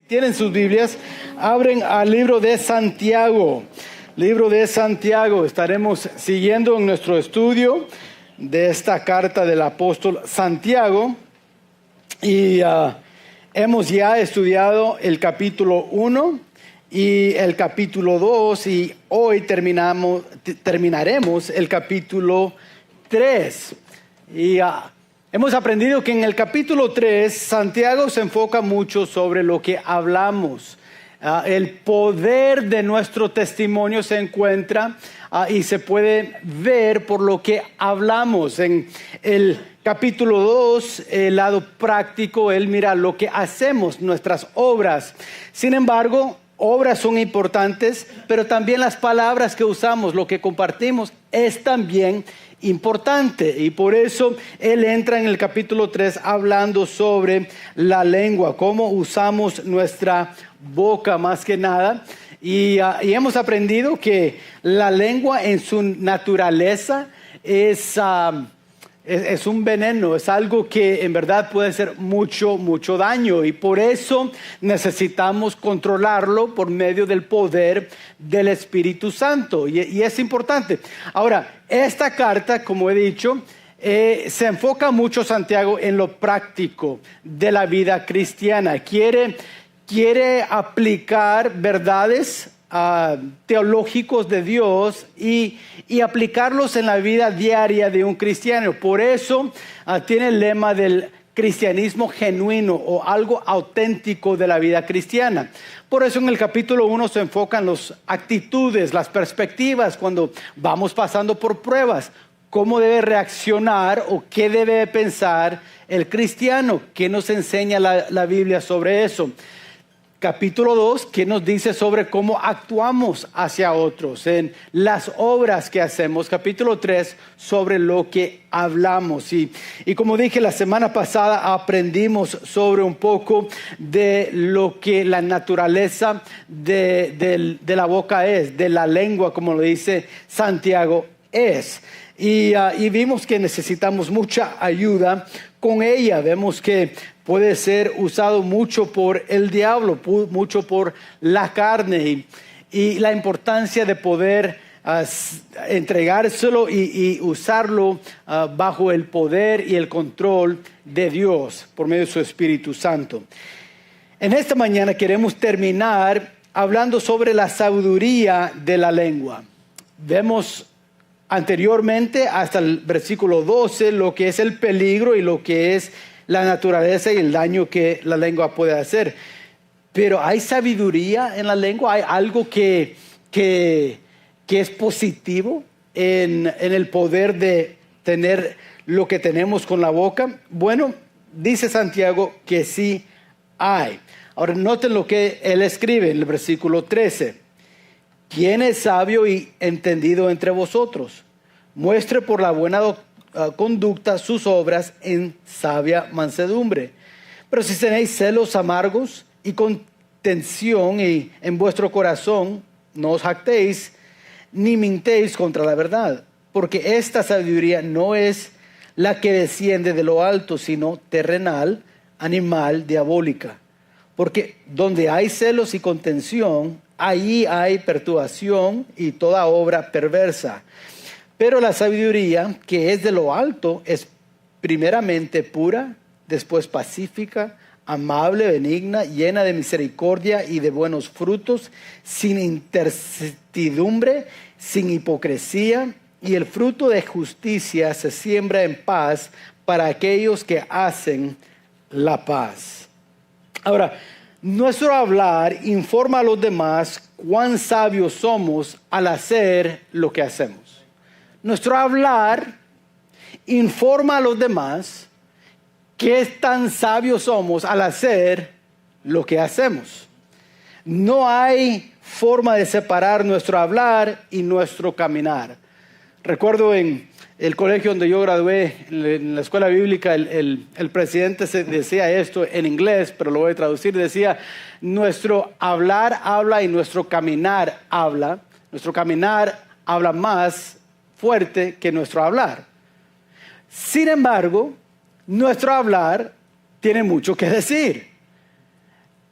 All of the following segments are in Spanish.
tienen sus Biblias, abren al libro de Santiago. Libro de Santiago. Estaremos siguiendo en nuestro estudio de esta carta del apóstol Santiago. Y hemos ya estudiado el capítulo 1 y el capítulo 2. Y hoy terminaremos el capítulo 3. Y hemos aprendido que en el capítulo 3, Santiago se enfoca mucho sobre lo que hablamos. El poder de nuestro testimonio se encuentra y se puede ver por lo que hablamos. En el capítulo 2, el lado práctico, él mira lo que hacemos, nuestras obras. Sin embargo, obras son importantes, pero también las palabras que usamos, lo que compartimos, es también importante. Y por eso él entra en el capítulo 3 hablando sobre la lengua, cómo usamos nuestra boca más que nada. Y hemos aprendido que la lengua en su naturaleza es un veneno, es algo que en verdad puede hacer mucho daño, y por eso necesitamos controlarlo por medio del poder del Espíritu Santo, y es importante. Ahora, esta carta, como he dicho, se enfoca mucho, Santiago, en lo práctico de la vida cristiana. Quiere aplicar verdades teológicos de Dios y aplicarlos en la vida diaria de un cristiano. Por eso tiene el lema del cristianismo genuino o algo auténtico de la vida cristiana. Por eso en el capítulo 1 se enfocan las actitudes, las perspectivas cuando vamos pasando por pruebas. ¿Cómo debe reaccionar o qué debe pensar el cristiano? ¿Qué nos enseña la Biblia sobre eso? Capítulo 2, ¿qué nos dice sobre cómo actuamos hacia otros en las obras que hacemos? Capítulo 3, sobre lo que hablamos. Y como dije la semana pasada, aprendimos sobre un poco de lo que la naturaleza de la boca es, de la lengua, como lo dice Santiago, es. Y vimos que necesitamos mucha ayuda con ella. Vemos que puede ser usado mucho por el diablo, mucho por la carne, y la importancia de poder entregárselo y usarlo bajo el poder y el control de Dios por medio de su Espíritu Santo. En esta mañana queremos terminar hablando sobre la sabiduría de la lengua. Vemos anteriormente hasta el versículo 12 lo que es el peligro y lo que es la naturaleza y el daño que la lengua puede hacer. Pero ¿hay sabiduría en la lengua? ¿Hay algo que es positivo en el poder de tener lo que tenemos con la boca? Bueno, dice Santiago que sí hay. Ahora noten lo que él escribe en el versículo 13. ¿Quién es sabio y entendido entre vosotros? Muestre por la buena conducta sus obras en sabia mansedumbre. Pero si tenéis celos amargos y contención y en vuestro corazón, no os jactéis ni mintéis contra la verdad, porque esta sabiduría no es la que desciende de lo alto, sino terrenal, animal, diabólica. Porque donde hay celos y contención, allí hay perturbación y toda obra perversa. Pero la sabiduría que es de lo alto es primeramente pura, después pacífica, amable, benigna, llena de misericordia y de buenos frutos, sin incertidumbre, sin hipocresía, y el fruto de justicia se siembra en paz para aquellos que hacen la paz. Ahora, nuestro hablar informa a los demás cuán sabios somos al hacer lo que hacemos. Nuestro hablar informa a los demás qué tan sabios somos al hacer lo que hacemos. No hay forma de separar nuestro hablar y nuestro caminar. Recuerdo en el colegio donde yo gradué, en la escuela bíblica, el presidente decía esto en inglés, pero lo voy a traducir. Decía, nuestro hablar habla y nuestro caminar habla. Nuestro caminar habla más fuerte que nuestro hablar. Sin embargo, nuestro hablar tiene mucho que decir.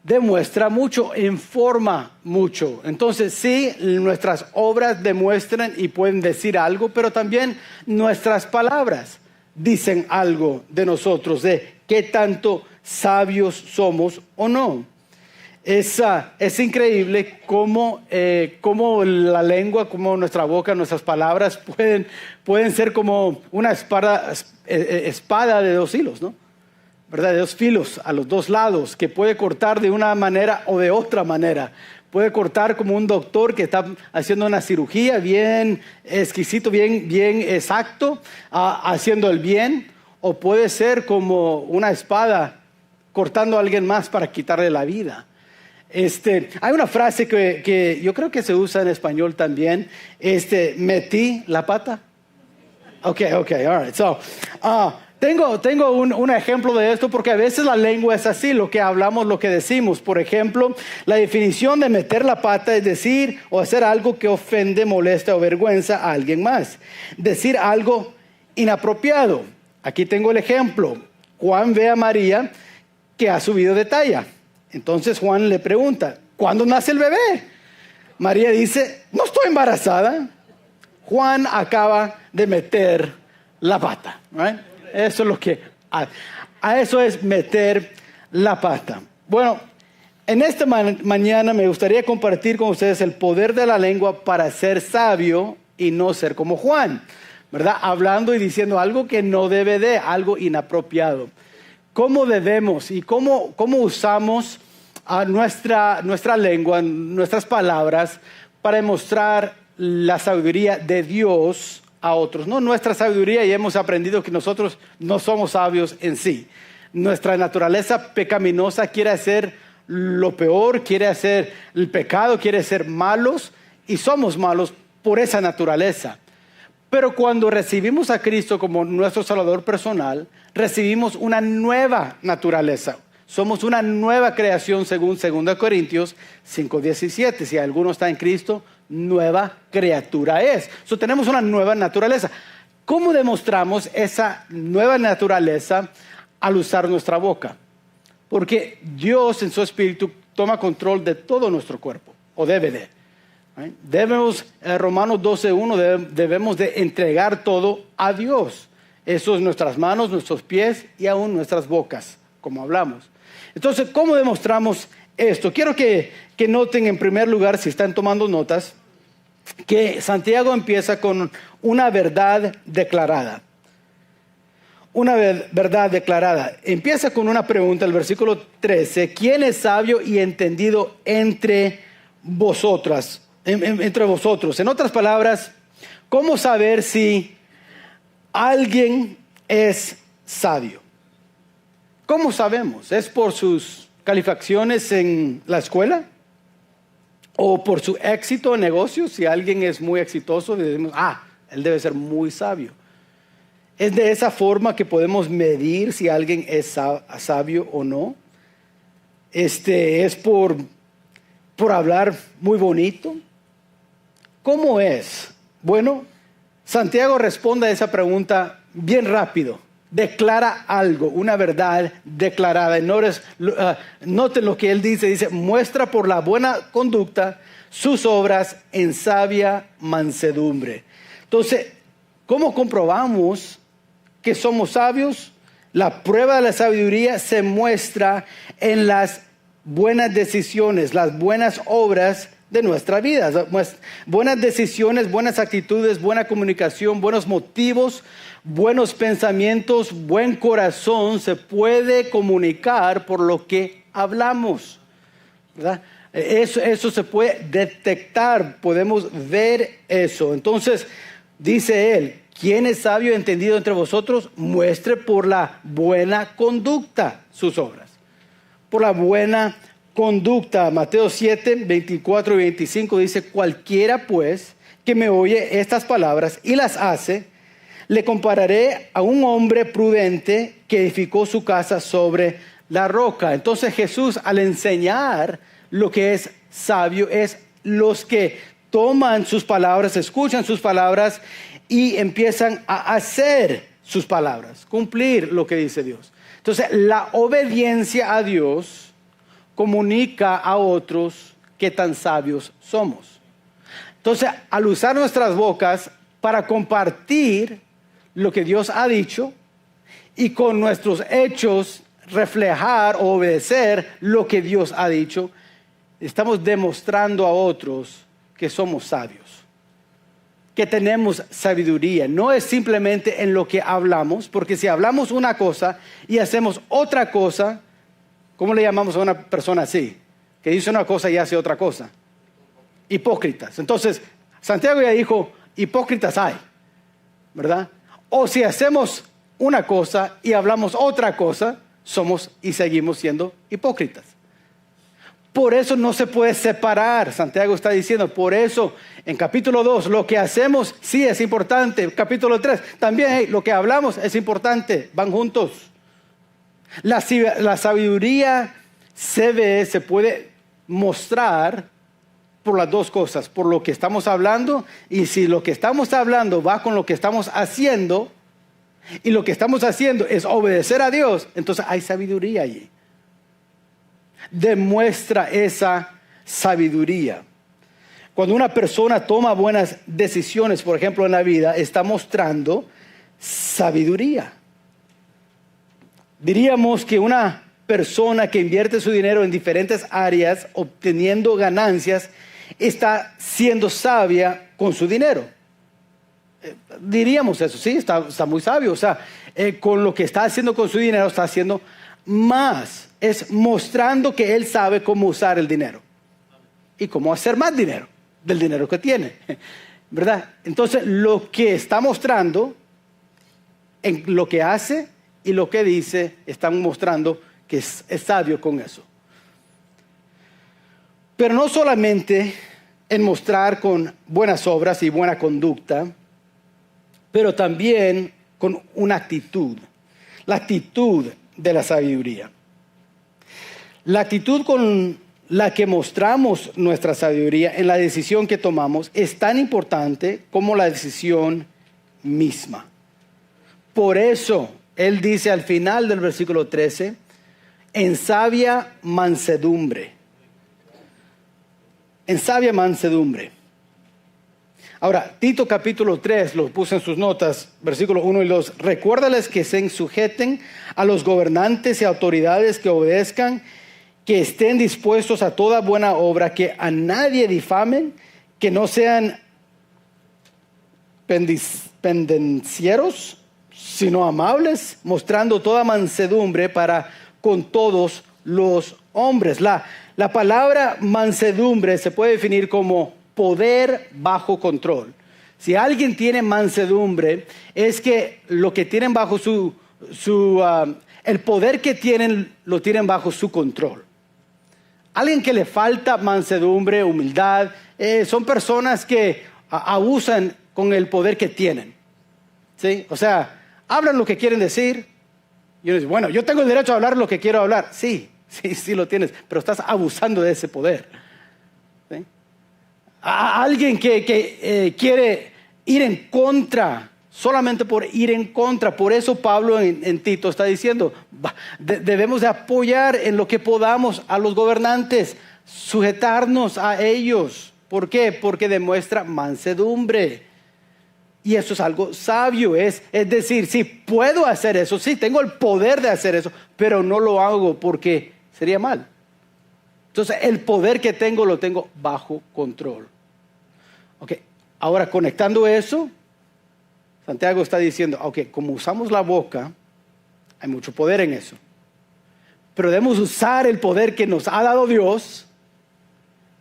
demuestra mucho, informa mucho. Entonces sí, nuestras obras demuestran y pueden decir algo, pero también nuestras palabras dicen algo de nosotros, de qué tanto sabios somos o no. Es increíble cómo la lengua, cómo nuestra boca, nuestras palabras pueden ser como una espada de dos hilos, ¿no? ¿Verdad? De dos filos a los dos lados, que puede cortar de una manera o de otra manera. Puede cortar como un doctor que está haciendo una cirugía bien exquisito, bien exacto, haciendo el bien, o puede ser como una espada cortando a alguien más para quitarle la vida. Hay una frase que yo creo que se usa en español también, metí la pata. Ok, all right. So, tengo un ejemplo de esto porque a veces la lengua es así, lo que hablamos, lo que decimos. Por ejemplo, la definición de meter la pata es decir o hacer algo que ofende, molesta o avergüenza a alguien más. Decir algo inapropiado. Aquí tengo el ejemplo. Juan ve a María que ha subido de talla. Entonces Juan le pregunta, ¿cuándo nace el bebé? María dice, no estoy embarazada. Juan acaba de meter la pata. Right? Eso es lo que... A eso es meter la pata. Bueno, en esta mañana me gustaría compartir con ustedes el poder de la lengua para ser sabio y no ser como Juan, ¿verdad? Hablando y diciendo algo que no debe de, algo inapropiado. ¿Cómo debemos y cómo usamos nuestra lengua, nuestras palabras para demostrar la sabiduría de Dios a otros? No nuestra sabiduría, y hemos aprendido que nosotros no somos sabios en sí. Nuestra naturaleza pecaminosa quiere hacer lo peor, quiere hacer el pecado, quiere ser malos, y somos malos por esa naturaleza. Pero cuando recibimos a Cristo como nuestro Salvador personal, recibimos una nueva naturaleza. Somos una nueva creación según 2 Corintios 5:17. Si alguno está en Cristo, nueva criatura es. Tenemos una nueva naturaleza. ¿Cómo demostramos esa nueva naturaleza al usar nuestra boca? Porque Dios en su espíritu toma control de todo nuestro cuerpo, o debe de. Debemos, Romanos 12:1, debemos de entregar todo a Dios. Eso es nuestras manos, nuestros pies y aún nuestras bocas, como hablamos. Entonces, ¿cómo demostramos esto? Quiero que noten en primer lugar, si están tomando notas, que Santiago empieza con una verdad declarada. Una verdad declarada. Empieza con una pregunta, el versículo 13. ¿Quién es sabio y entendido entre vosotras? Entre vosotros. En otras palabras, ¿cómo saber si alguien es sabio? ¿Cómo sabemos? ¿Es por sus calificaciones en la escuela? ¿O por su éxito en negocios? Si alguien es muy exitoso, decimos, él debe ser muy sabio. ¿Es de esa forma que podemos medir si alguien es sabio o no? ¿Es por hablar muy bonito? ¿Cómo es? Bueno, Santiago responde a esa pregunta bien rápido. Declara algo, una verdad declarada. Noten lo que él dice, muestra por la buena conducta sus obras en sabia mansedumbre. Entonces, ¿cómo comprobamos que somos sabios? La prueba de la sabiduría se muestra en las buenas decisiones, las buenas obras de nuestra vida. Buenas decisiones, buenas actitudes, buena comunicación, buenos motivos, buenos pensamientos, buen corazón se puede comunicar por lo que hablamos, ¿verdad? Eso se puede detectar, podemos ver eso. Entonces, dice él, ¿quién es sabio y entendido entre vosotros? Muestre por la buena conducta sus obras. Por la buena conducta. Mateo 7, 24 y 25 dice, cualquiera pues que me oye estas palabras y las hace, le compararé a un hombre prudente que edificó su casa sobre la roca. Entonces Jesús, al enseñar lo que es sabio, es los que toman sus palabras, escuchan sus palabras y empiezan a hacer sus palabras, cumplir lo que dice Dios. Entonces la obediencia a Dios comunica a otros qué tan sabios somos. Entonces, al usar nuestras bocas para compartir lo que Dios ha dicho y con nuestros hechos reflejar o obedecer lo que Dios ha dicho, estamos demostrando a otros que somos sabios, que tenemos sabiduría. No es simplemente en lo que hablamos, porque si hablamos una cosa y hacemos otra cosa, ¿cómo le llamamos a una persona así? Que dice una cosa y hace otra cosa. Hipócritas. Entonces, Santiago ya dijo, hipócritas hay, ¿verdad? O si hacemos una cosa y hablamos otra cosa, somos y seguimos siendo hipócritas. Por eso no se puede separar, Santiago está diciendo. Por eso en capítulo 2 lo que hacemos sí es importante. Capítulo 3 también lo que hablamos es importante, van juntos. La sabiduría se puede mostrar por las dos cosas, por lo que estamos hablando, y si lo que estamos hablando va con lo que estamos haciendo, y lo que estamos haciendo es obedecer a Dios, entonces hay sabiduría allí. Demuestra esa sabiduría. Cuando una persona toma buenas decisiones, por ejemplo en la vida, está mostrando sabiduría. Diríamos que una persona que invierte su dinero en diferentes áreas, obteniendo ganancias, está siendo sabia con su dinero. Diríamos eso, sí, está muy sabio. O sea, con lo que está haciendo con su dinero, está haciendo más. Es mostrando que él sabe cómo usar el dinero y cómo hacer más dinero del dinero que tiene, ¿verdad? Entonces, lo que está mostrando en lo que hace y lo que dice, están mostrando que es sabio con eso. Pero no solamente en mostrar con buenas obras y buena conducta, pero también con una actitud, la actitud de la sabiduría. La actitud con la que mostramos nuestra sabiduría en la decisión que tomamos es tan importante como la decisión misma. Por eso, él dice al final del versículo 13, en sabia mansedumbre. En sabia mansedumbre. Ahora, Tito capítulo 3, lo puse en sus notas, versículos 1 y 2. Recuérdales que se sujeten a los gobernantes y autoridades, que obedezcan, que estén dispuestos a toda buena obra, que a nadie difamen, que no sean pendencieros, sino amables, mostrando toda mansedumbre para con todos los hombres. La palabra mansedumbre se puede definir como poder bajo control. Si alguien tiene mansedumbre, es que lo que tienen bajo el poder que tienen, lo tienen bajo su control. Alguien que le falta mansedumbre, humildad, son personas que abusan con el poder que tienen. ¿Sí? O sea, hablan lo que quieren decir. Y uno dice, bueno, yo tengo el derecho a hablar lo que quiero hablar. Sí lo tienes, pero estás abusando de ese poder. ¿Sí? A alguien que quiere ir en contra, solamente por ir en contra. Por eso Pablo en Tito está diciendo, debemos de apoyar en lo que podamos a los gobernantes, sujetarnos a ellos. ¿Por qué? Porque demuestra mansedumbre. Y eso es algo sabio, es decir, sí puedo hacer eso, sí tengo el poder de hacer eso, pero no lo hago porque sería mal. Entonces el poder que tengo lo tengo bajo control. Ok, ahora conectando eso, Santiago está diciendo, ok, como usamos la boca, hay mucho poder en eso. Pero debemos usar el poder que nos ha dado Dios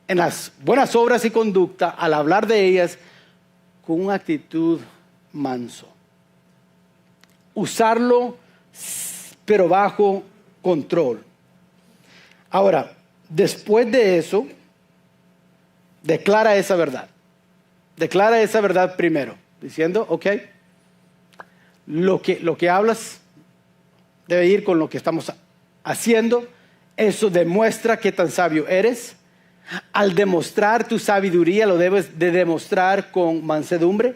en las buenas obras y conducta, al hablar de ellas, con una actitud manso. Usarlo, pero bajo control. Ahora, después de eso, declara esa verdad. Declara esa verdad primero, diciendo, ok, lo que hablas debe ir con lo que estamos haciendo. Eso demuestra qué tan sabio eres. Al demostrar tu sabiduría, lo debes de demostrar con mansedumbre,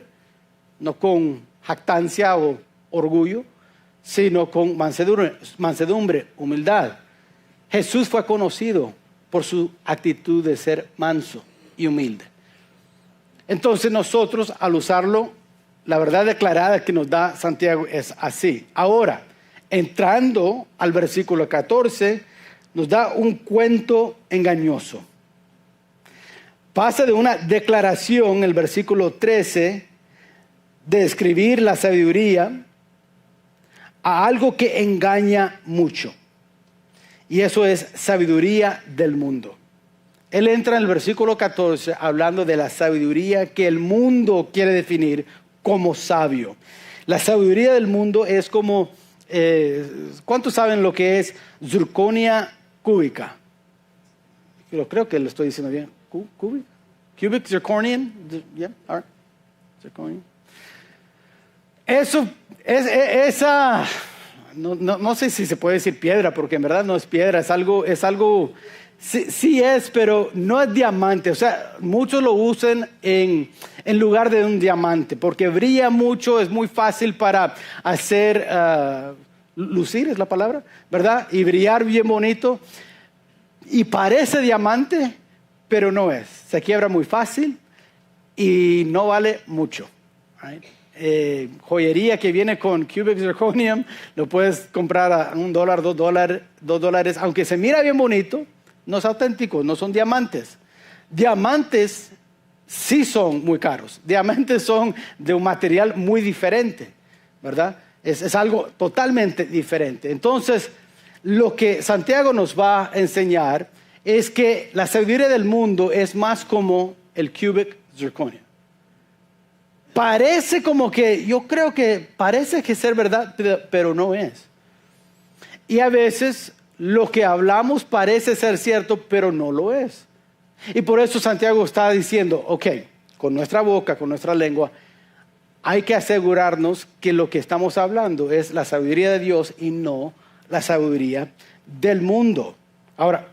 no con jactancia o orgullo, sino con mansedumbre, humildad. Jesús fue conocido por su actitud de ser manso y humilde. Entonces nosotros, al usarlo, la verdad declarada que nos da Santiago es así. Ahora, entrando al versículo 14, nos da un cuento engañoso. Pasa de una declaración, el versículo 13, de describir la sabiduría, a algo que engaña mucho. Y eso es sabiduría del mundo. Él entra en el versículo 14 hablando de la sabiduría que el mundo quiere definir como sabio. La sabiduría del mundo es como, ¿cuántos saben lo que es zirconia cúbica? Yo creo que lo estoy diciendo bien. Cubic zirconian? Yeah, all right. Zirconian. Eso, esa, no sé si se puede decir piedra, porque en verdad no es piedra, es algo, sí es, pero no es diamante. O sea, muchos lo usan en lugar de un diamante, porque brilla mucho, es muy fácil para hacer, lucir es la palabra, ¿verdad? Y brillar bien bonito. Y parece diamante, pero no es. Se quiebra muy fácil y no vale mucho. Right? Joyería que viene con cubic zirconium, lo puedes comprar a $1, $2, aunque se mira bien bonito, no es auténtico, no son diamantes. Diamantes sí son muy caros, diamantes son de un material muy diferente, ¿verdad? Es algo totalmente diferente. Entonces, lo que Santiago nos va a enseñar es que la sabiduría del mundo es más como el cubic zirconium. Parece como que, yo creo que parece que ser verdad, pero no es. Y a veces lo que hablamos parece ser cierto, pero no lo es. Y por eso Santiago está diciendo, ok, con nuestra boca, con nuestra lengua, hay que asegurarnos que lo que estamos hablando es la sabiduría de Dios y no la sabiduría del mundo. Ahora,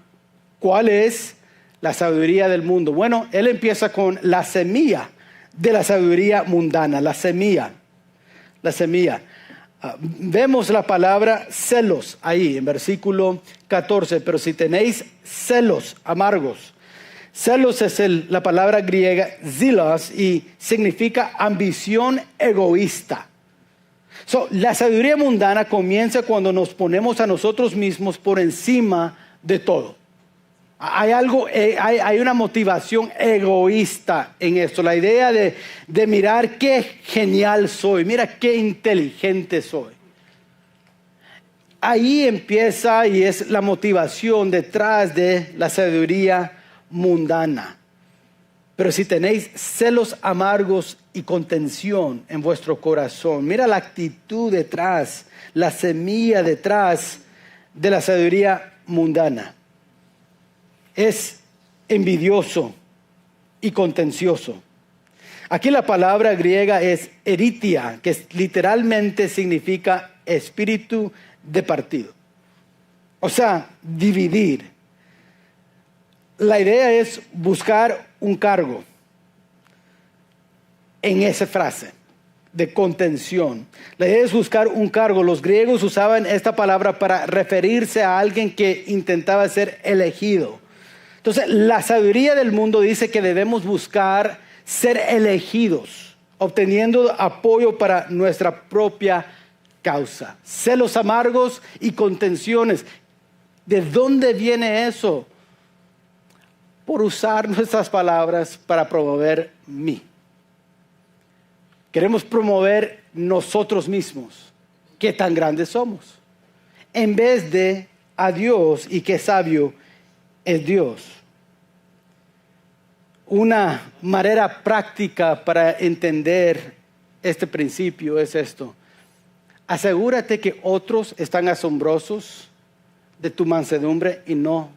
¿cuál es la sabiduría del mundo? Bueno, él empieza con la semilla de la sabiduría mundana, la semilla. Vemos la palabra celos ahí en versículo 14, pero si tenéis celos amargos. Celos es la palabra griega zilos y significa ambición egoísta. La sabiduría mundana comienza cuando nos ponemos a nosotros mismos por encima de todo. Hay una motivación egoísta en esto. La idea de mirar qué genial soy, mira qué inteligente soy. Ahí empieza y es la motivación detrás de la sabiduría mundana. Pero si tenéis celos amargos y contención en vuestro corazón, mira la actitud detrás, la semilla detrás de la sabiduría mundana. Es envidioso y contencioso. Aquí la palabra griega es eritia, que literalmente significa espíritu de partido. O sea, dividir. La idea es buscar un cargo en esa frase de contención. La idea es buscar un cargo. Los griegos usaban esta palabra para referirse a alguien que intentaba ser elegido. Entonces, la sabiduría del mundo dice que debemos buscar ser elegidos, obteniendo apoyo para nuestra propia causa. Celos amargos y contenciones. ¿De dónde viene eso? Por usar nuestras palabras para promover mí. Queremos promover nosotros mismos. ¿Qué tan grandes somos? En vez de a Dios y qué sabio es Dios. Una manera práctica para entender este principio es esto. Asegúrate que otros están asombrosos de tu mansedumbre y no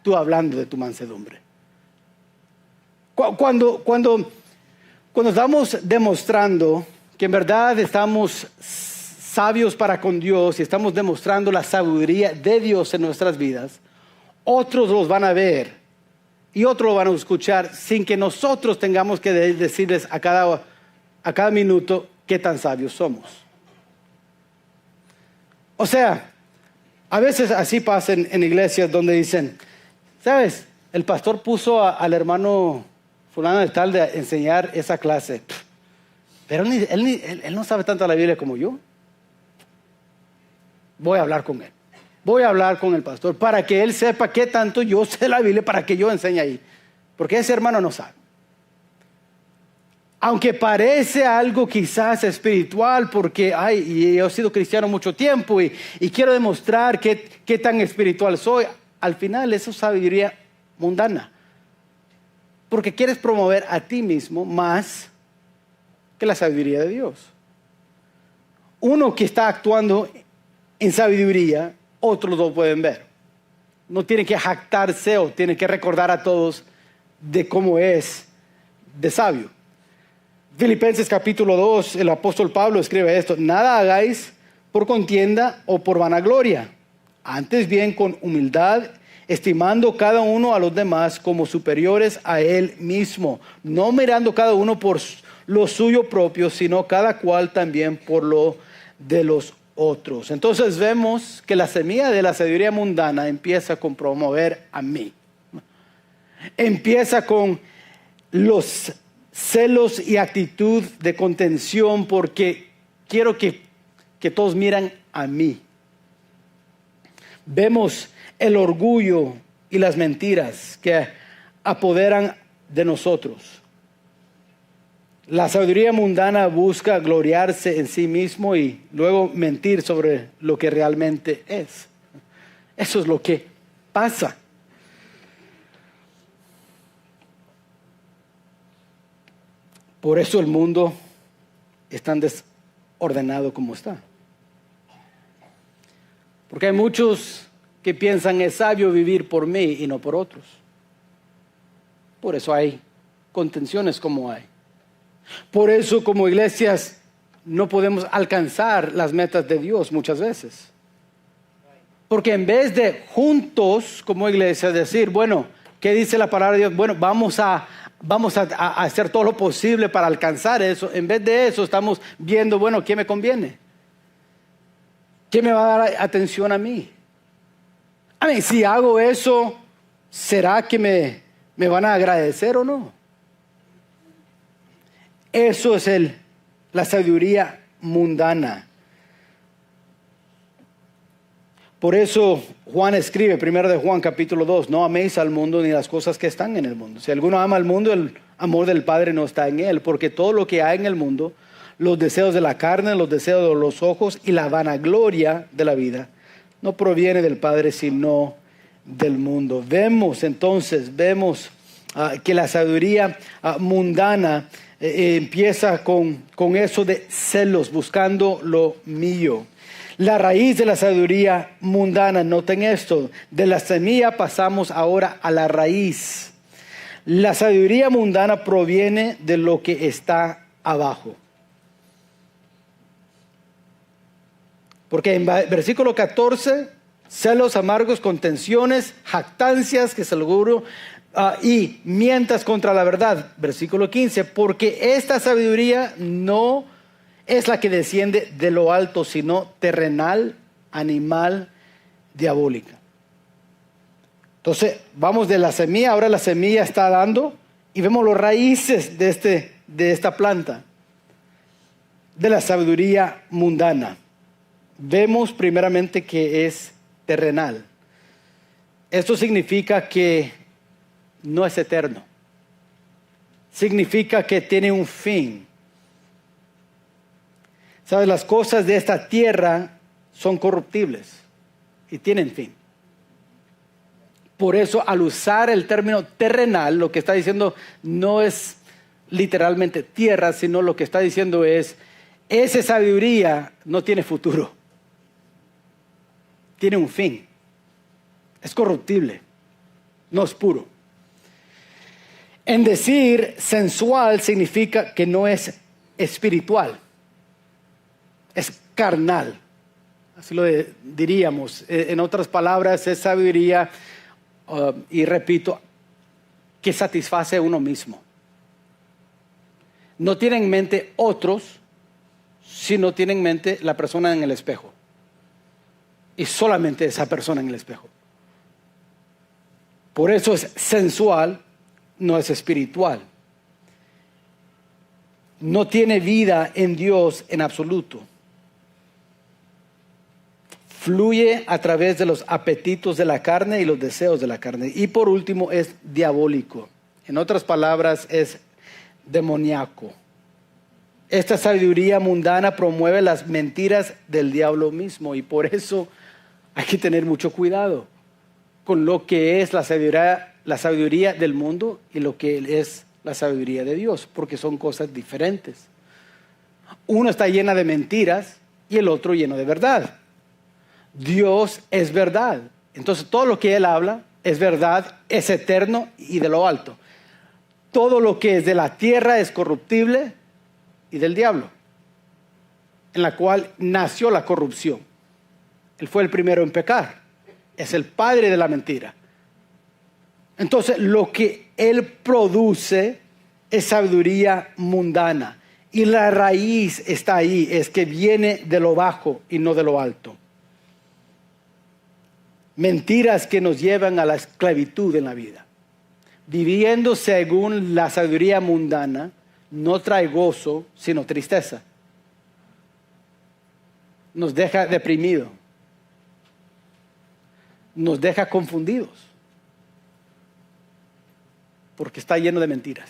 tú hablando de tu mansedumbre. Cuando estamos demostrando que en verdad estamos sabios para con Dios y estamos demostrando la sabiduría de Dios en nuestras vidas, otros los van a ver y otros lo van a escuchar sin que nosotros tengamos que decirles a cada minuto qué tan sabios somos. O sea, A veces así pasa en iglesias donde dicen, ¿sabes? El pastor puso al hermano fulano de tal de enseñar esa clase. Pero él no sabe tanto la Biblia como yo. Voy a hablar con él. Voy a hablar con el pastor para que él sepa qué tanto yo sé la Biblia para que yo enseñe ahí. Porque ese hermano no sabe. Aunque parece algo quizás espiritual, porque y yo he sido cristiano mucho tiempo y quiero demostrar qué tan espiritual soy, al final eso es sabiduría mundana. Porque quieres promover a ti mismo más que la sabiduría de Dios. Uno que está actuando en sabiduría, otros lo pueden ver. No tienen que jactarse o tienen que recordar a todos de cómo es de sabio. Filipenses capítulo 2, el apóstol Pablo escribe esto: nada hagáis por contienda o por vanagloria, antes bien con humildad, estimando cada uno a los demás como superiores a él mismo, no mirando cada uno por lo suyo propio, sino cada cual también por lo de los otros. Entonces vemos que la semilla de la sabiduría mundana empieza con promover a mí. Empieza con los celos y actitud de contención porque quiero que todos miran a mí. Vemos el orgullo y las mentiras que apoderan de nosotros. La sabiduría mundana busca gloriarse en sí mismo y luego mentir sobre lo que realmente es. Eso es lo que pasa. Por eso el mundo es tan desordenado como está. Porque hay muchos que piensan es sabio vivir por mí y no por otros. Por eso hay contenciones como hay. Por eso como iglesias no podemos alcanzar las metas de Dios muchas veces. Porque en vez de juntos como iglesia decir, bueno, ¿qué dice la palabra de Dios? Bueno, vamos a hacer todo lo posible para alcanzar eso. En vez de eso estamos viendo, bueno, ¿qué me conviene? ¿Qué me va a dar atención a mí? Si hago eso, ¿será que me van a agradecer o no? Eso es la sabiduría mundana. Por eso Juan escribe, 1 de Juan capítulo 2, no améis al mundo ni las cosas que están en el mundo. Si alguno ama al mundo, el amor del Padre no está en él, porque todo lo que hay en el mundo, los deseos de la carne, los deseos de los ojos y la vanagloria de la vida, no proviene del Padre, sino del mundo. Vemos que la sabiduría mundana empieza con eso de celos, buscando lo mío. La raíz de la sabiduría mundana, noten esto, de la semilla pasamos ahora a la raíz. La sabiduría mundana proviene de lo que está abajo. Porque en versículo 14, celos amargos, contenciones, jactancias, que es seguro, y mientas contra la verdad. Versículo 15, porque esta sabiduría no es la que desciende de lo alto, sino terrenal, animal, diabólica. Entonces, vamos de la semilla, ahora la semilla está dando, y vemos las raíces de esta planta, de la sabiduría mundana. Vemos primeramente que es terrenal. Esto significa que no es eterno. Significa que tiene un fin. ¿Sabes? Las cosas de esta tierra son corruptibles y tienen fin. Por eso, al usar el término terrenal, lo que está diciendo no es literalmente tierra, sino lo que está diciendo es, esa sabiduría no tiene futuro. Tiene un fin. Es corruptible. No es puro. En decir sensual significa que no es espiritual. Es carnal. Así lo diríamos. En otras palabras, es sabiduría, y repito, que satisface a uno mismo. No tiene en mente otros, sino tiene en mente la persona en el espejo. y solamente esa persona en el espejo. Por eso es sensual, no es espiritual. No tiene vida en Dios en absoluto. Fluye a través de los apetitos de la carne y los deseos de la carne. Y por último es diabólico. En otras palabras es demoníaco. Esta sabiduría mundana promueve las mentiras del diablo mismo. Y por eso hay que tener mucho cuidado con lo que es la sabiduría del mundo y lo que es la sabiduría de Dios. Porque son cosas diferentes. Uno está llena de mentiras y el otro lleno de verdad. Dios es verdad. Entonces todo lo que Él habla es verdad, es eterno y de lo alto. Todo lo que es de la tierra es corruptible y del diablo, en la cual nació la corrupción. Él fue el primero en pecar. Es el padre de la mentira. Entonces lo que Él produce es sabiduría mundana. Y la raíz está ahí, es que viene de lo bajo y no de lo alto. Mentiras que nos llevan a la esclavitud en la vida. Viviendo según la sabiduría mundana no trae gozo, sino tristeza. Nos deja deprimidos. Nos deja confundidos. Porque está lleno de mentiras.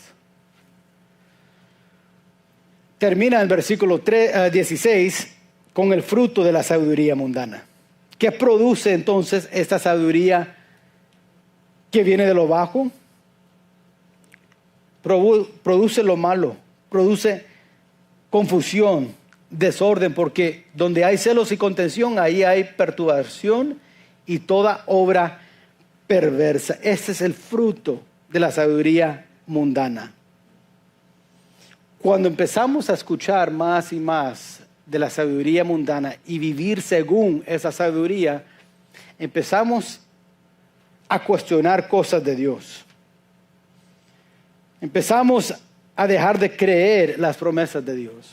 Termina el versículo 16 con el fruto de la sabiduría mundana. ¿Qué produce entonces esta sabiduría que viene de lo bajo? Produce lo malo, produce confusión, desorden, porque donde hay celos y contención, ahí hay perturbación y toda obra perversa. Este es el fruto de la sabiduría mundana. Cuando empezamos a escuchar más y más de la sabiduría mundana y vivir según esa sabiduría, empezamos a cuestionar cosas de Dios. Empezamos a dejar de creer las promesas de Dios.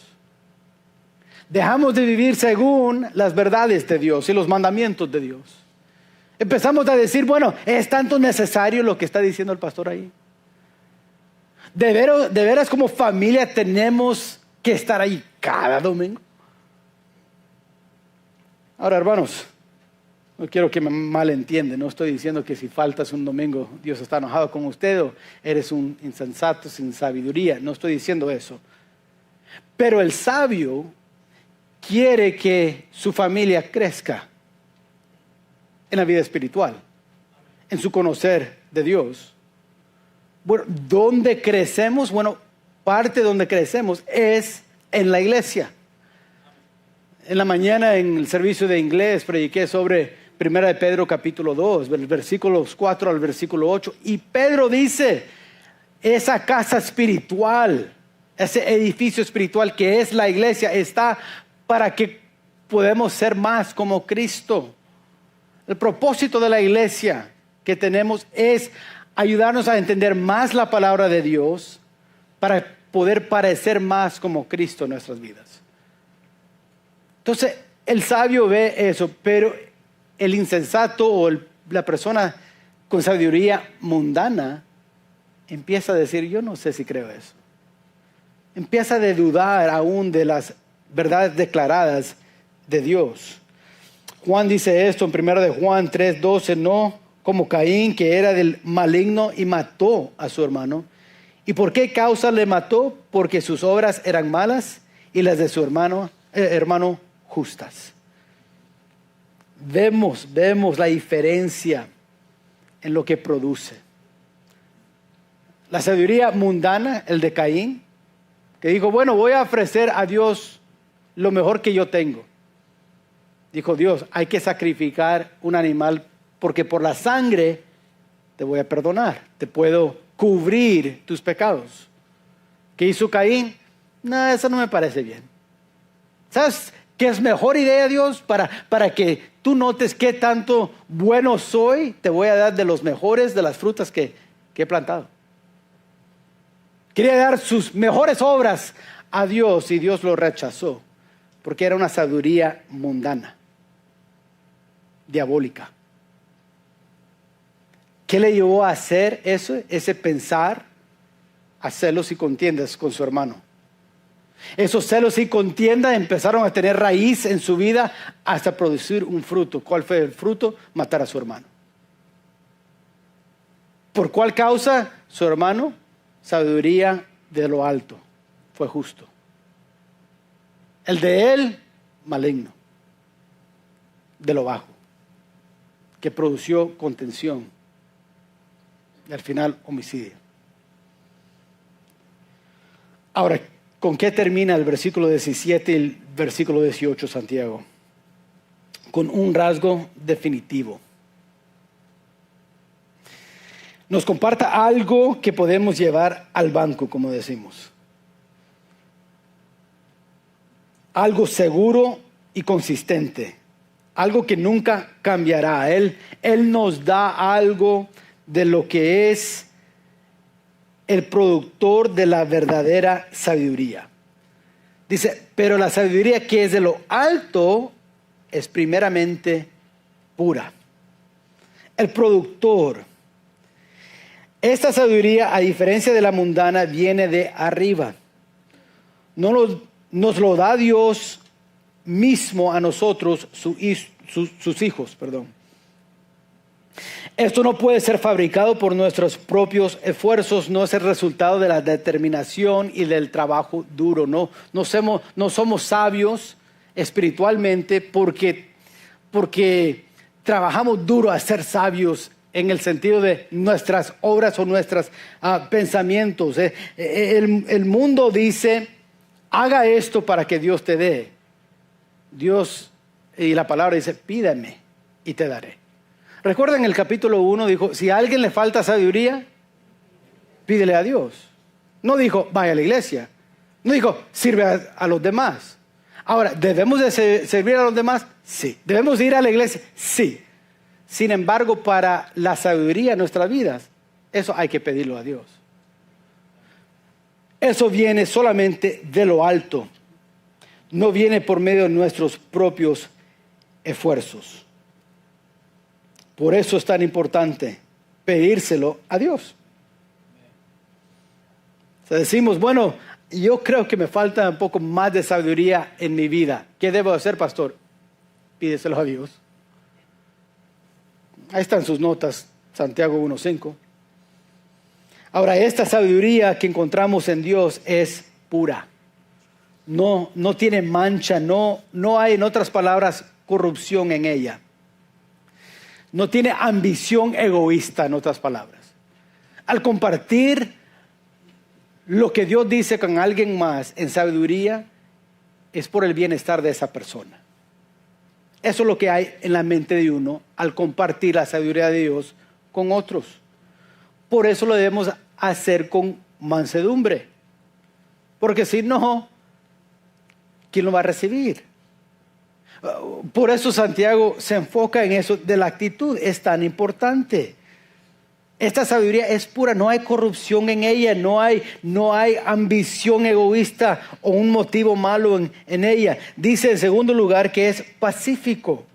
Dejamos de vivir según las verdades de Dios y los mandamientos de Dios. Empezamos a decir, bueno, ¿es tanto necesario lo que está diciendo el pastor ahí? ¿De veras como familia tenemos que estar ahí cada domingo? Ahora, hermanos, no quiero que me malentiendan. No estoy diciendo que si faltas un domingo Dios está enojado con usted o eres un insensato sin sabiduría. No estoy diciendo eso. Pero el sabio quiere que su familia crezca en la vida espiritual, en su conocer de Dios. Bueno, ¿dónde crecemos? Bueno, parte donde crecemos es en la iglesia. En la mañana en el servicio de inglés prediqué sobre 1 de Pedro capítulo 2, versículos 4 al versículo 8. Y Pedro dice, esa casa espiritual, ese edificio espiritual que es la iglesia, está para que podamos ser más como Cristo. El propósito de la iglesia que tenemos es ayudarnos a entender más la palabra de Dios para poder parecer más como Cristo en nuestras vidas. Entonces, el sabio ve eso, pero el insensato o la persona con sabiduría mundana empieza a decir, yo no sé si creo eso. Empieza a dudar aún de las verdades declaradas de Dios. Juan dice esto en 1 de Juan 3:12, no como Caín, que era del maligno y mató a su hermano. ¿Y por qué causa le mató? Porque sus obras eran malas y las de su hermano justas. Vemos la diferencia en lo que produce. La sabiduría mundana, el de Caín, que dijo, bueno, voy a ofrecer a Dios lo mejor que yo tengo. Dijo Dios, hay que sacrificar un animal porque por la sangre te voy a perdonar, te puedo cubrir tus pecados. ¿Qué hizo Caín? No, eso no me parece bien. ¿Sabes qué es mejor idea, Dios? Para que tú notes qué tanto bueno soy, te voy a dar de los mejores de las frutas que he plantado. Quería dar sus mejores obras a Dios y Dios lo rechazó porque era una sabiduría mundana. diabólica. ¿Qué le llevó a hacer eso? Ese pensar, a celos y contiendas con su hermano. Esos celos y contiendas empezaron a tener raíz en su vida hasta producir un fruto. ¿Cuál fue el fruto? Matar a su hermano. ¿Por cuál causa? Su hermano, sabiduría de lo alto, fue justo. El de él, maligno, de lo bajo, que produjo contención y al final homicidio. Ahora, ¿con qué termina el versículo 17 y el versículo 18, Santiago? Con un rasgo definitivo. Nos comparta algo que podemos llevar al banco, como decimos. Algo seguro y consistente. Algo que nunca cambiará. Él nos da algo de lo que es el productor de la verdadera sabiduría. Dice, pero la sabiduría que es de lo alto es primeramente pura. El productor. Esta sabiduría, a diferencia de la mundana, viene de arriba. Nos lo da Dios mismo a nosotros, sus hijos. Esto no puede ser fabricado por nuestros propios esfuerzos, no es el resultado de la determinación y del trabajo duro. No somos sabios espiritualmente porque trabajamos duro a ser sabios en el sentido de nuestras obras o nuestros pensamientos. El mundo dice, haga esto para que Dios te dé. Dios, y la palabra dice, pídeme y te daré. Recuerden el capítulo 1 dijo, si a alguien le falta sabiduría, pídele a Dios. No dijo, vaya a la iglesia. No dijo, sirve a los demás. Ahora, ¿debemos de servir a los demás? Sí. ¿Debemos ir a la iglesia? Sí. Sin embargo, para la sabiduría en nuestras vidas, eso hay que pedirlo a Dios. Eso viene solamente de lo alto. No viene por medio de nuestros propios esfuerzos. Por eso es tan importante pedírselo a Dios. O sea, decimos, bueno, yo creo que me falta un poco más de sabiduría en mi vida. ¿Qué debo hacer, pastor? Pídeselo a Dios. Ahí están sus notas, Santiago 1:5. Ahora, esta sabiduría que encontramos en Dios es pura. No tiene mancha, no hay, en otras palabras, corrupción en ella. No tiene ambición egoísta, en otras palabras. Al compartir lo que Dios dice con alguien más en sabiduría, es por el bienestar de esa persona. Eso es lo que hay en la mente de uno al compartir la sabiduría de Dios con otros. Por eso lo debemos hacer con mansedumbre. Porque si no, ¿quién lo va a recibir? Por eso Santiago se enfoca en eso de la actitud. Es tan importante. Esta sabiduría es pura, no hay corrupción en ella, no hay ambición egoísta o un motivo malo en ella. Dice en segundo lugar que es pacífico,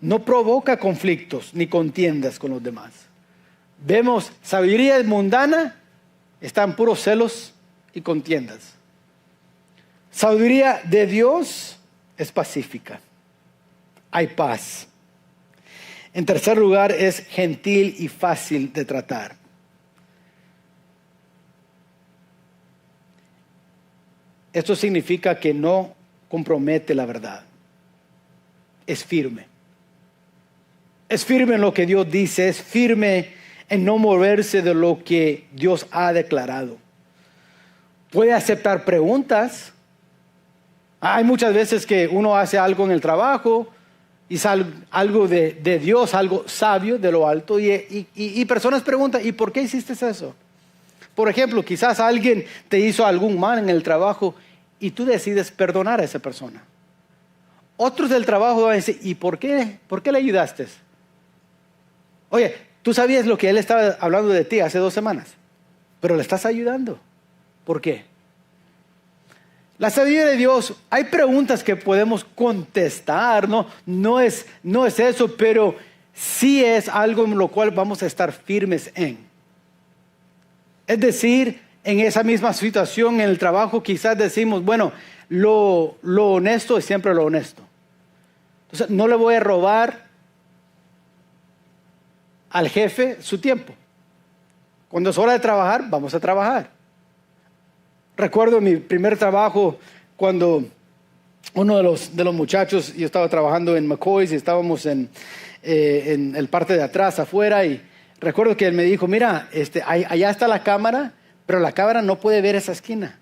no provoca conflictos ni contiendas con los demás. Vemos sabiduría mundana, están puros celos y contiendas. Sabiduría de Dios es pacífica, hay paz. En tercer lugar, es gentil y fácil de tratar. Esto significa que no compromete la verdad. Es firme. Es firme en lo que Dios dice, es firme en no moverse de lo que Dios ha declarado. Puede aceptar preguntas. Hay muchas veces que uno hace algo en el trabajo y sale algo de Dios, algo sabio de lo alto, y personas preguntan, ¿y por qué hiciste eso? Por ejemplo, quizás alguien te hizo algún mal en el trabajo y tú decides perdonar a esa persona. Otros del trabajo van a decir, ¿y por qué le ayudaste? Oye, tú sabías lo que él estaba hablando de ti hace 2 semanas, pero le estás ayudando. ¿Por qué? La sabiduría de Dios, hay preguntas que podemos contestar, no es eso, pero sí es algo en lo cual vamos a estar firmes en. Es decir, en esa misma situación, en el trabajo, quizás decimos, bueno, lo honesto es siempre lo honesto. Entonces, no le voy a robar al jefe su tiempo. Cuando es hora de trabajar, vamos a trabajar. Recuerdo mi primer trabajo cuando uno de los muchachos, yo estaba trabajando en McCoy's y estábamos en el parte de atrás, afuera, y recuerdo que él me dijo, mira, allá está la cámara, pero la cámara no puede ver esa esquina.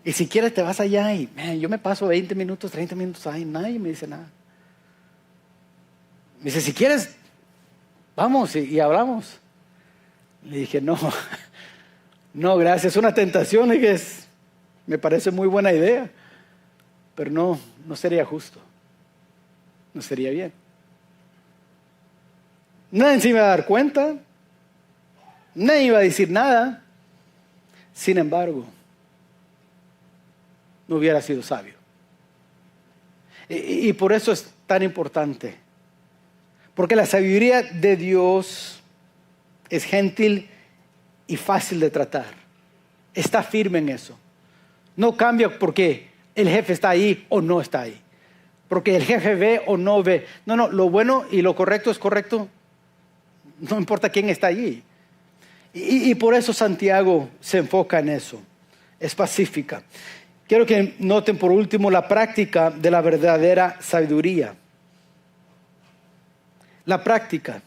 Y si quieres te vas allá y yo me paso 20 minutos, 30 minutos ahí, nadie me dice nada. Me dice, si quieres, vamos y hablamos. Le dije, no, gracias, es una tentación y me parece muy buena idea, pero no sería justo, no sería bien. Nadie se iba a dar cuenta, nadie iba a decir nada. Sin embargo, no hubiera sido sabio. Y por eso es tan importante, porque la sabiduría de Dios es gentil y fácil de tratar. Está firme en eso. No cambia porque el jefe está ahí o no está ahí. Porque el jefe ve o no ve. No, lo bueno y lo correcto es correcto. No importa quién está allí. Y por eso Santiago se enfoca en eso. Es pacífica. Quiero que noten por último la práctica de la verdadera sabiduría. La práctica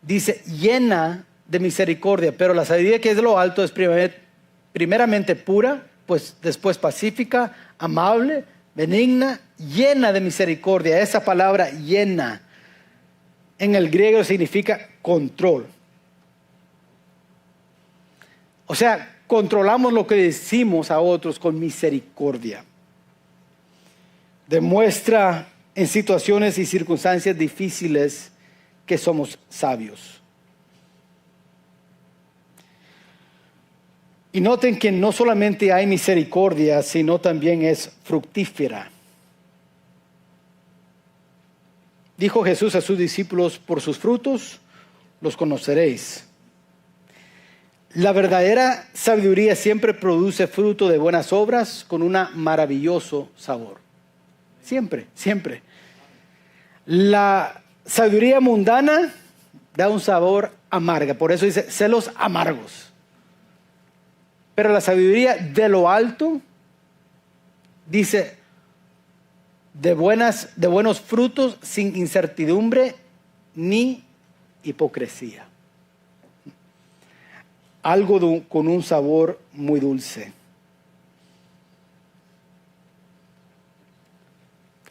dice llena de misericordia, pero la sabiduría que es de lo alto es primeramente pura, pues después pacífica, amable, benigna, llena de misericordia. Esa palabra llena en el griego significa control. O sea, controlamos lo que decimos a otros con misericordia. Demuestra en situaciones y circunstancias difíciles que somos sabios. Y noten que no solamente hay misericordia, sino también es fructífera. Dijo Jesús a sus discípulos, por sus frutos los conoceréis. La verdadera sabiduría siempre produce fruto de buenas obras con un maravilloso sabor. Siempre, siempre. La sabiduría mundana da un sabor amargo, por eso dice celos amargos. Pero la sabiduría de lo alto dice de buenos frutos sin incertidumbre ni hipocresía. Algo con un sabor muy dulce.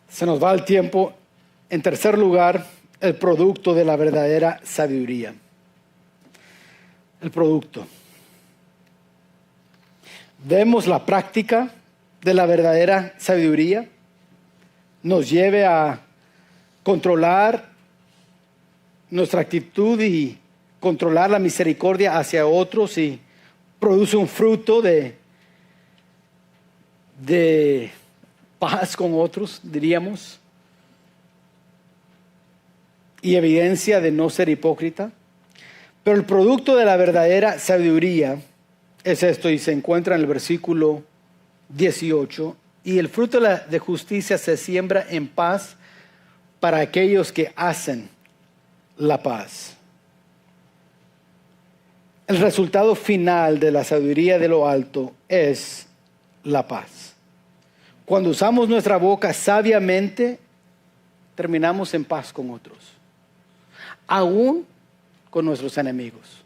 Se nos va el tiempo. En tercer lugar, el producto de la verdadera sabiduría. El producto. Vemos la práctica de la verdadera sabiduría. Nos lleve a controlar nuestra actitud y controlar la misericordia hacia otros y produce un fruto de paz con otros, diríamos, y evidencia de no ser hipócrita. Pero el producto de la verdadera sabiduría es esto, y se encuentra en el versículo 18. Y el fruto de justicia se siembra en paz para aquellos que hacen la paz. El resultado final de la sabiduría de lo alto es la paz. Cuando usamos nuestra boca sabiamente, terminamos en paz con otros, aún con nuestros enemigos.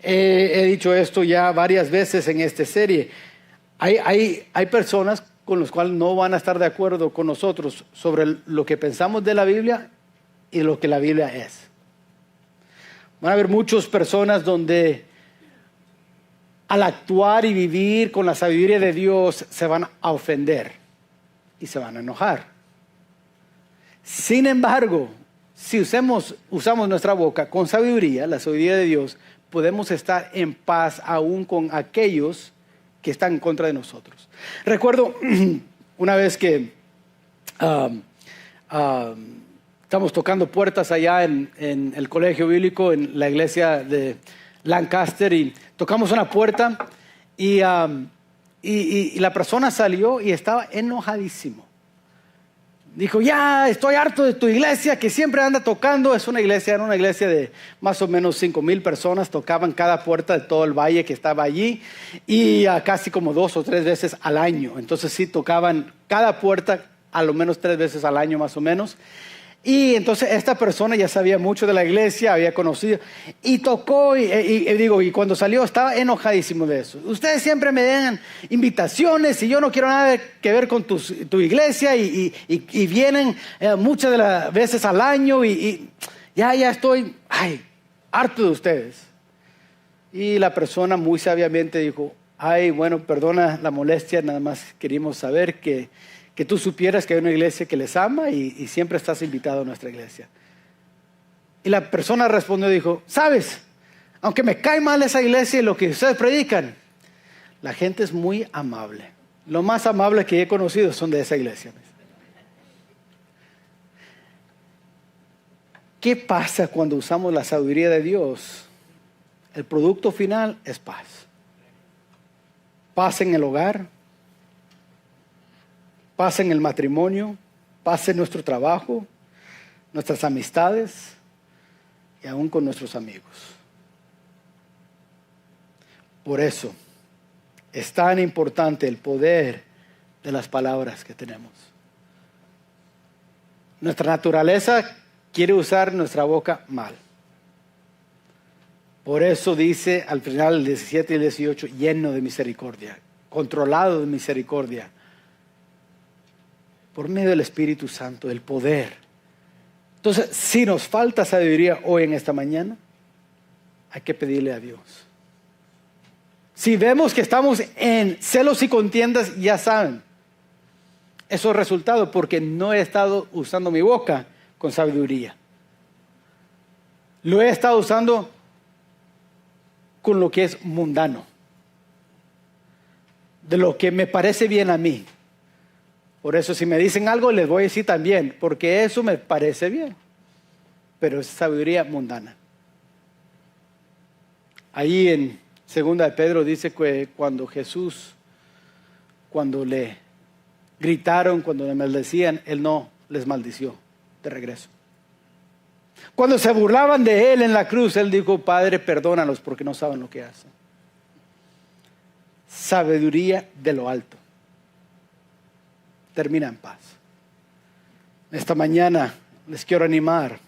He dicho esto ya varias veces en esta serie. Hay personas con las cuales no van a estar de acuerdo con nosotros sobre lo que pensamos de la Biblia y lo que la Biblia es. Van a haber muchas personas donde al actuar y vivir con la sabiduría de Dios se van a ofender y se van a enojar. Sin embargo, si usamos nuestra boca con sabiduría, la sabiduría de Dios, podemos estar en paz aún con aquellos que están en contra de nosotros. Recuerdo una vez que estamos tocando puertas allá en el colegio bíblico, en la iglesia de Lancaster, y tocamos una puerta y la persona salió y estaba enojadísimo. Dijo, ya estoy harto de tu iglesia que siempre anda tocando. Era una iglesia de más o menos 5,000 personas. Tocaban cada puerta de todo el valle que estaba allí y casi como 2 o 3 veces al año. Entonces sí tocaban cada puerta a lo menos 3 veces al año más o menos. Y entonces esta persona ya sabía mucho de la iglesia, había conocido y tocó y cuando salió estaba enojadísimo de eso. Ustedes siempre me dan invitaciones y yo no quiero nada que ver con tu iglesia y vienen muchas de las veces al año y ya estoy harto de ustedes. Y la persona muy sabiamente dijo, bueno, perdona la molestia, nada más queríamos saber que tú supieras que hay una iglesia que les ama y siempre estás invitado a nuestra iglesia. Y la persona respondió, dijo, ¿sabes? Aunque me cae mal esa iglesia y lo que ustedes predican, la gente es muy amable. Lo más amable que he conocido son de esa iglesia. ¿Qué pasa cuando usamos la sabiduría de Dios? El producto final es paz. Paz en el hogar, paz en el matrimonio, paz en nuestro trabajo, nuestras amistades y aún con nuestros amigos. Por eso es tan importante el poder de las palabras que tenemos. Nuestra naturaleza quiere usar nuestra boca mal. Por eso dice al final del 17 y el 18, lleno de misericordia, controlado de misericordia, por medio del Espíritu Santo, del poder. Entonces, si nos falta sabiduría hoy en esta mañana, hay que pedirle a Dios. Si vemos que estamos en celos y contiendas, ya saben, eso es resultado porque no he estado usando mi boca con sabiduría. Lo he estado usando con lo que es mundano, de lo que me parece bien a mí. Por eso si me dicen algo les voy a decir también, porque eso me parece bien, pero es sabiduría mundana. Ahí en 2 de Pedro dice que cuando le gritaron, cuando le maldecían, él no les maldició de regreso. Cuando se burlaban de él en la cruz, él dijo, Padre, perdónalos porque no saben lo que hacen. Sabiduría de lo alto. Termina en paz. Esta mañana les quiero animar.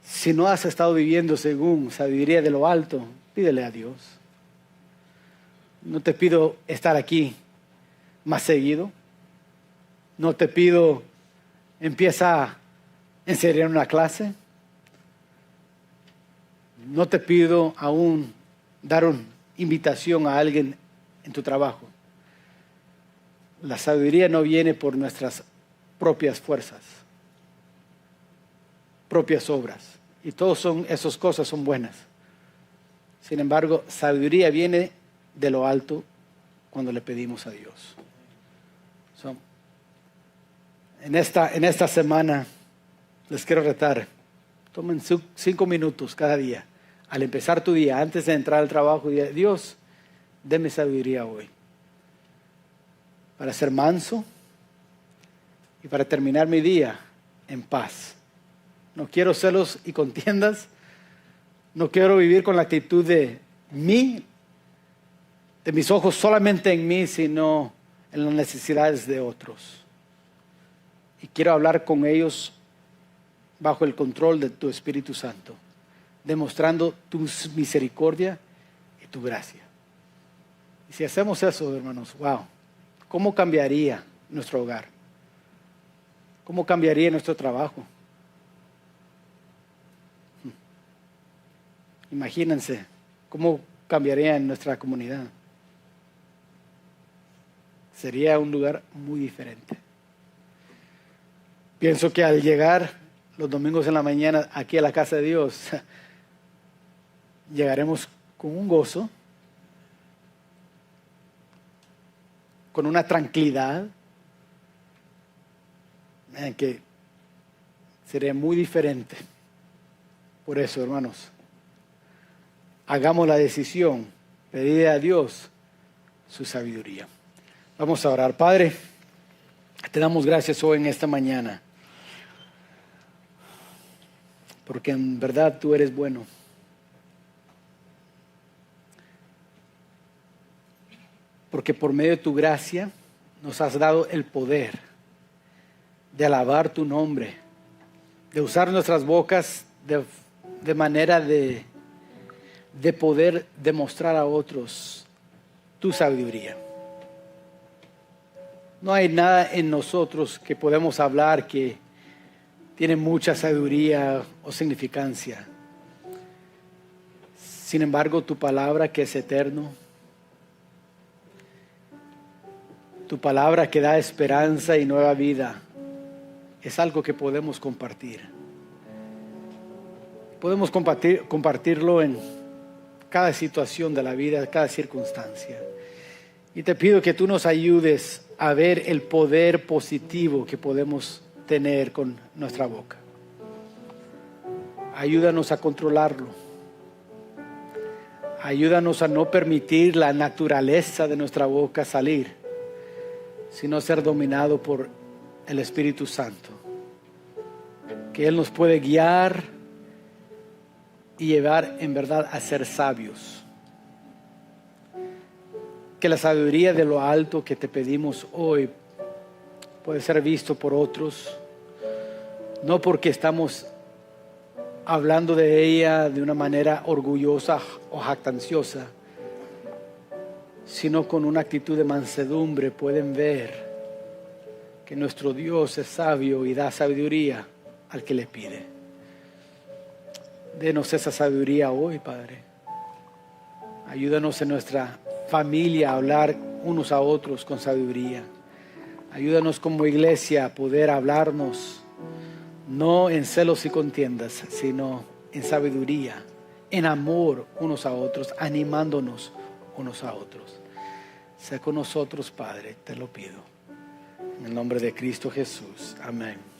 Si no has estado viviendo según sabiduría de lo alto, pídele a Dios. No te pido estar aquí más seguido. No te pido empieza a enseñar una clase. No te pido aún dar una invitación a alguien en tu trabajo. La sabiduría no viene por nuestras propias fuerzas, propias obras. Y todas esas cosas son buenas. Sin embargo, sabiduría viene de lo alto cuando le pedimos a Dios. En esta semana les quiero retar. Tomen 5 minutos cada día. Al empezar tu día, antes de entrar al trabajo, Dios, deme sabiduría hoy. Para ser manso y para terminar mi día en paz. No quiero celos y contiendas. No quiero vivir con la actitud de mis ojos solamente en mí, sino en las necesidades de otros. Y quiero hablar con ellos bajo el control de tu Espíritu Santo, demostrando tu misericordia y tu gracia. Y si hacemos eso, hermanos, wow, ¿cómo cambiaría nuestro hogar? ¿Cómo cambiaría nuestro trabajo? Imagínense cómo cambiaría en nuestra comunidad. Sería un lugar muy diferente. Pienso que al llegar los domingos en la mañana aquí a la casa de Dios, llegaremos con un gozo, con una tranquilidad que sería muy diferente. Por eso, hermanos, hagamos la decisión, pedirle a Dios su sabiduría. Vamos a orar. Padre, te damos gracias hoy en esta mañana, porque en verdad tú eres bueno. Porque por medio de tu gracia nos has dado el poder de alabar tu nombre, de usar nuestras bocas de manera de poder demostrar a otros tu sabiduría. No hay nada en nosotros que podemos hablar que tiene mucha sabiduría o significancia. Sin embargo, tu palabra que es eterno, tu palabra que da esperanza y nueva vida, es algo que podemos compartir. Podemos compartirlo en cada situación de la vida, cada circunstancia. Y te pido que tú nos ayudes a ver el poder positivo que podemos tener con nuestra boca. Ayúdanos a controlarlo. Ayúdanos a no permitir la naturaleza de nuestra boca salir, sino ser dominado por el Espíritu Santo. Que Él nos puede guiar y llevar en verdad a ser sabios. Que la sabiduría de lo alto que te pedimos hoy puede ser visto por otros, no porque estamos hablando de ella de una manera orgullosa o jactanciosa, sino con una actitud de mansedumbre pueden ver que nuestro Dios es sabio y da sabiduría al que le pide. Denos esa sabiduría hoy, Padre. Ayúdanos en nuestra familia a hablar unos a otros con sabiduría. Ayúdanos como iglesia a poder hablarnos, no en celos y contiendas, sino en sabiduría, en amor unos a otros, animándonos unos a otros. Sé con nosotros, Padre, te lo pido. En el nombre de Cristo Jesús. Amén.